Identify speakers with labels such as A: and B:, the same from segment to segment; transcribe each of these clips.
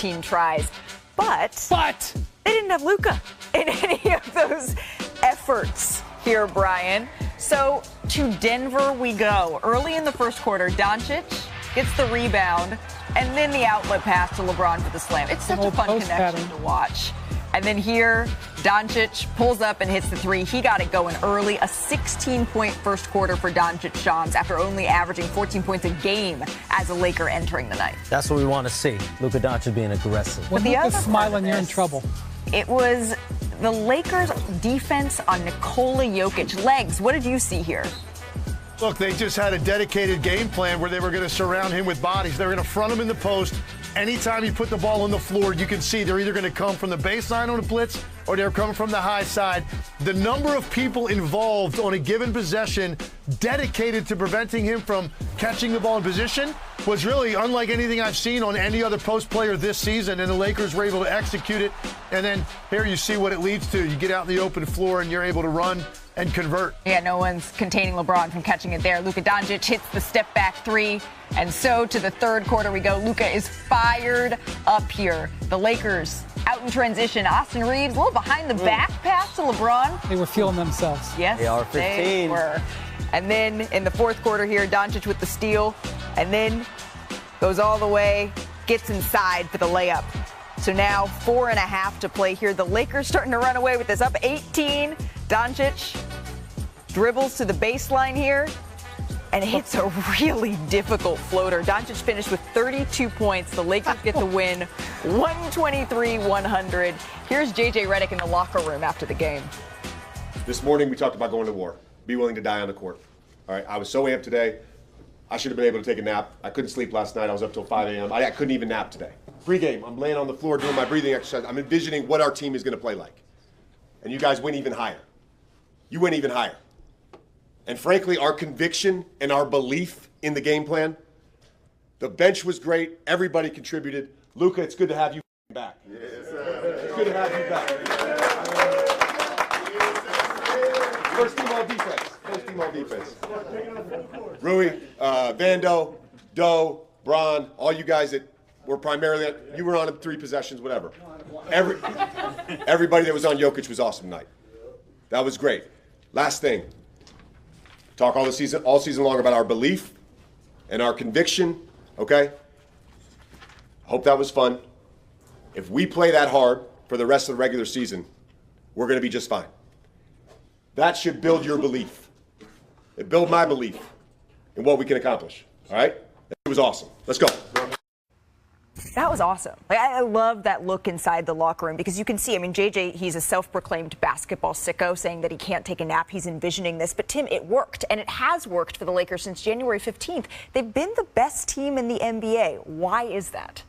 A: 14 tries. But they didn't have Luka in any of those efforts here, Brian. So to Denver we go. Early in the first quarter, Doncic gets the rebound, and then the outlet pass to LeBron for the slam. It's such a fun connection to watch. And then here, Doncic pulls up and hits the three. He got it going early. A 16-point first quarter for Doncic Shams after only averaging 14 points a game as a Laker entering the night.
B: That's what we want to see. Luka Doncic being aggressive.
C: When Luka's smiling, you're in trouble.
A: It was the Lakers' defense on Nikola Jokic. Legs, what did you see here?
D: Look, they just had a dedicated game plan where they were going to surround him with bodies. They were going to front him in the post. Anytime you put the ball on the floor, you can see they're either going to come from the baseline on a blitz or they're coming from the high side. The number of people involved on a given possession dedicated to preventing him from catching the ball in position was really unlike anything I've seen on any other post player this season, and the Lakers were able to execute it. And then here you see what it leads to. You get out in the open floor and you're able to run and convert.
A: Yeah, no one's containing LeBron from catching it there. Luka Doncic hits the step-back three, and so to the third quarter we go. Luka is fired up here. The Lakers out in transition. Austin Reeves a little behind the back pass to LeBron.
C: They were feeling themselves.
A: Yes,
B: they are 15.
A: They were. And then in the fourth quarter here, Doncic with the steal, and then goes all the way, gets inside for the layup. So now 4.5 to play here. The Lakers starting to run away with this, up 18. Doncic dribbles to the baseline here and hits a really difficult floater. Doncic finished with 32 points. The Lakers get the win, 123-100. Here's J.J. Redick in the locker room after the game.
E: This morning we talked about going to war. Be willing to die on the court. All right, I was so amped today. I should have been able to take a nap. I couldn't sleep last night. I was up till 5 a.m. I couldn't even nap today. Pre-game, I'm laying on the floor doing my breathing exercise. I'm envisioning what our team is going to play like. And you guys went even higher. You went even higher. And frankly, our conviction and our belief in the game plan, the bench was great. Everybody contributed. Luka, it's good to have you back. Yes, sir. It's good to have you back. First team all defense. First team all defense. Rui, Vando, Doe, Bron, all you guys that were primarily, you were on 3 possessions, whatever. Everybody that was on Jokic was awesome tonight. That was great. Last thing, talk all season long about our belief and our conviction, okay? Hope that was fun. If we play that hard for the rest of the regular season, we're going to be just fine. That should build your belief. It built my belief in what we can accomplish, all right? It was awesome. Let's go.
A: That was awesome. I love that look inside the locker room because you can see, JJ, he's a self-proclaimed basketball sicko saying that he can't take a nap. He's envisioning this. But, Tim, it worked, and it has worked for the Lakers since January 15th. They've been the best team in the NBA. Why is that?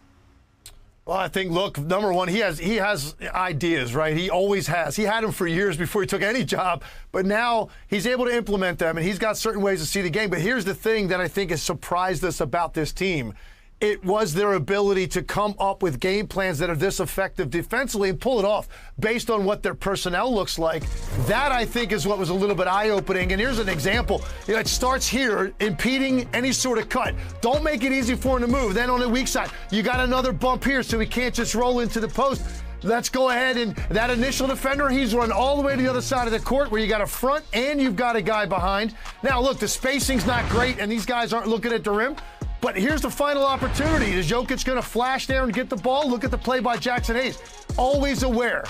D: Well, I think, look, number one, he has ideas, right? He always has. He had them for years before he took any job, but now he's able to implement them, and he's got certain ways to see the game. But here's the thing that I think has surprised us about this team. It was their ability to come up with game plans that are this effective defensively and pull it off based on what their personnel looks like. That, I think, is what was a little bit eye-opening. And here's an example. It starts here, impeding any sort of cut. Don't make it easy for him to move. Then on the weak side, you got another bump here so he can't just roll into the post. Let's go ahead, and that initial defender, he's run all the way to the other side of the court where you got a front and you've got a guy behind. Now, look, the spacing's not great, and these guys aren't looking at the rim. But here's the final opportunity. Is Jokic going to flash there and get the ball? Look at the play by Jackson Hayes. Always aware.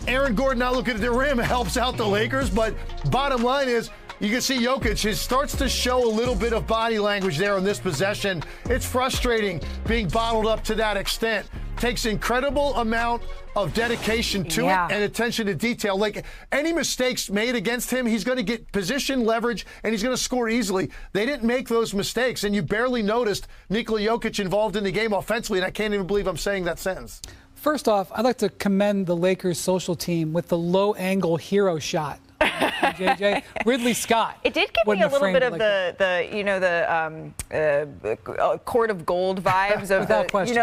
D: Aaron Gordon not looking at the rim helps out the Lakers, but bottom line is you can see Jokic, he starts to show a little bit of body language there on this possession. It's frustrating being bottled up to that extent. Takes incredible amount of dedication to it and attention to detail. Like any mistakes made against him, he's going to get position leverage and he's going to score easily. They didn't make those mistakes, and you barely noticed Nikola Jokic involved in the game offensively, and I can't even believe I'm saying that sentence.
C: First off, I'd like to commend the Lakers social team with the low-angle hero shot. JJ, Ridley Scott.
A: It did give me a little bit of the Court of Gold vibes of
C: without question.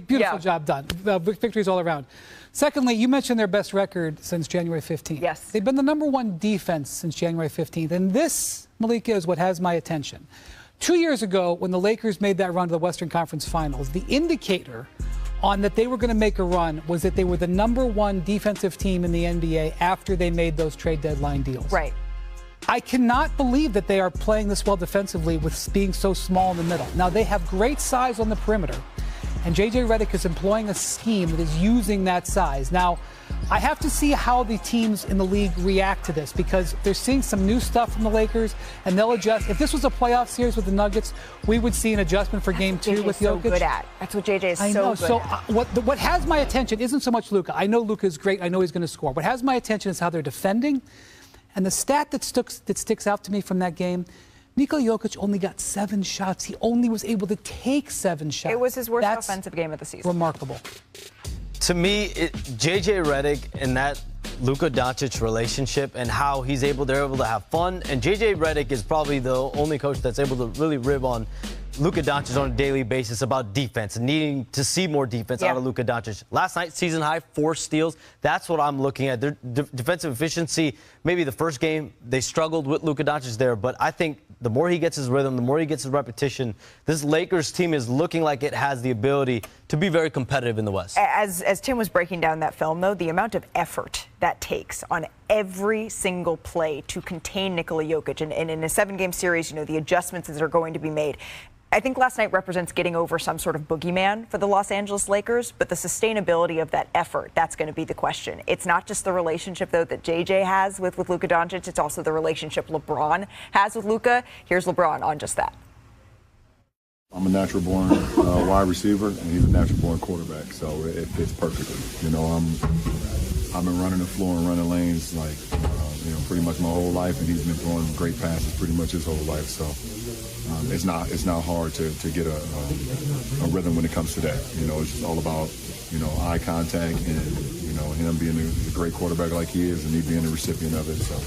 C: Beautiful job done. Victories all around. Secondly, you mentioned their best record since January 15th.
A: Yes.
C: They've been the #1 defense since January 15th, and this, Malika, is what has my attention. 2 years ago, when the Lakers made that run to the Western Conference Finals, the indicator on that they were going to make a run was that they were the #1 defensive team in the NBA after they made those trade deadline deals.
A: Right.
C: I cannot believe that they are playing this well defensively with being so small in the middle. Now, they have great size on the perimeter, and J.J. Redick is employing a scheme that is using that size. Now, I have to see how the teams in the league react to this because they're seeing some new stuff from the Lakers, and they'll adjust. If this was a playoff series with the Nuggets, we would see an adjustment for Game 2 with Jokic.
A: Good at. That's what J.J. is
C: I
A: so
C: know.
A: good
C: So
A: at.
C: What has my attention isn't so much Luka. I know Luka is great. I know he's going to score. What has my attention is how they're defending. And the stat that sticks out to me from that game, Nikola Jokic only got 7 shots. He only was able to take 7 shots.
A: It was his worst
C: That's
A: offensive game of the season.
C: Remarkable.
B: To me, J.J. Redick and that Luka Doncic relationship and how they're able to have fun. And J.J. Redick is probably the only coach that's able to really rib on Luka Doncic on a daily basis about defense and needing to see more defense out of Luka Doncic. Last night, season high, 4 steals. That's what I'm looking at. Their defensive efficiency, maybe the first game, they struggled with Luka Doncic there. But I think the more he gets his rhythm, the more he gets his repetition, this Lakers team is looking like it has the ability to be very competitive in the West.
A: As Tim was breaking down that film, though, the amount of effort that takes on every single play to contain Nikola Jokic. And in a 7-game series, the adjustments that are going to be made. I think last night represents getting over some sort of boogeyman for the Los Angeles Lakers, but the sustainability of that effort, that's going to be the question. It's not just the relationship, though, that JJ has with Luka Doncic. It's also the relationship LeBron has with Luka. Here's LeBron on just that.
F: I'm a natural-born wide receiver, and he's a natural-born quarterback, so it fits perfectly. I've been running the floor and running lanes pretty much my whole life, and he's been throwing great passes pretty much his whole life. So it's not hard to get a rhythm when it comes to that. It's just all about eye contact and him being a great quarterback like he is, and me being the recipient of it. So.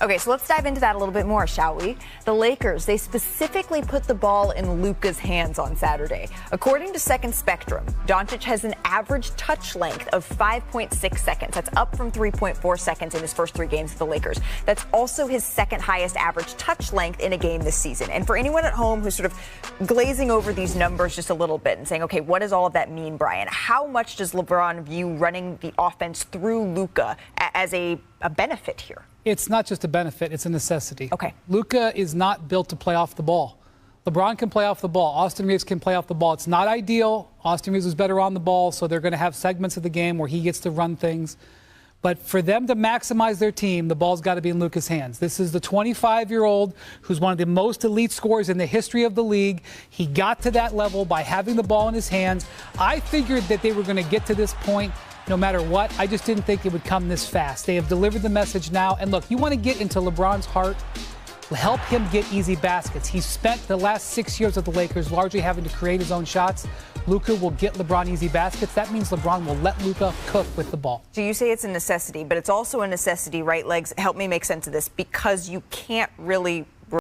A: Okay, so let's dive into that a little bit more, shall we? The Lakers, they specifically put the ball in Luka's hands on Saturday. According to Second Spectrum, Doncic has an average touch length of 5.6 seconds. That's up from 3.4 seconds in his first 3 games with the Lakers. That's also his second highest average touch length in a game this season. And for anyone at home who's sort of glazing over these numbers just a little bit and saying, okay, what does all of that mean, Brian? How much does LeBron view running the offense through Luka as a benefit here?
C: It's not just a benefit, it's a necessity.
A: Okay.
C: Luka is not built to play off the ball. LeBron can play off the ball. Austin Reeves can play off the ball. It's not ideal. Austin Reeves is better on the ball, so they're going to have segments of the game where he gets to run things. But for them to maximize their team, the ball's got to be in Luka's hands. This is the 25-year-old who's one of the most elite scorers in the history of the league. He got to that level by having the ball in his hands. I figured that they were going to get to this point no matter what. I just didn't think it would come this fast. They have delivered the message now. And look, you want to get into LeBron's heart, help him get easy baskets. He's spent the last 6 years of the Lakers largely having to create his own shots. Luka will get LeBron easy baskets. That means LeBron will let Luka cook with the ball.
A: So you say it's a necessity, but it's also a necessity, right, Legs? Help me make sense of this, because you can't really